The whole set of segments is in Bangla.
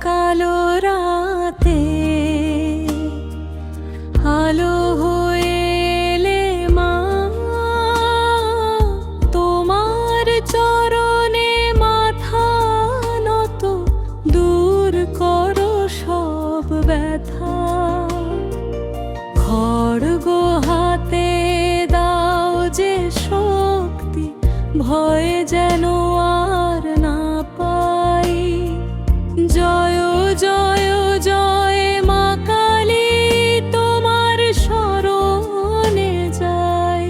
কালো রাতে আলো হয়ে এলে মা, তোমার চরণে মাথা নত, দূর করো সব ব্যথা। খড়গ হাতে দাও যে শক্তি, ভয় যেন আর না পাই। জয় জয় জয় মা কালী, তোমার শরণে যাই।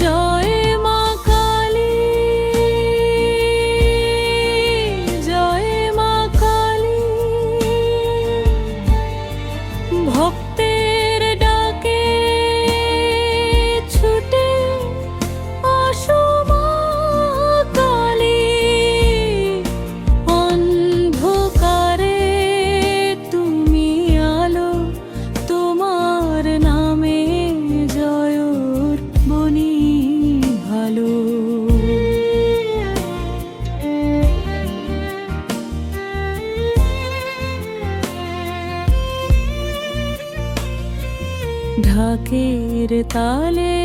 জয় মা কালী, জয় মা কালী। ভক্তের ডাকে ছুটে আসো মা কালী, অন্ধকারে তুমি আলো, তোমার নামে জয়র বনি ভালো। ঢাকের তালে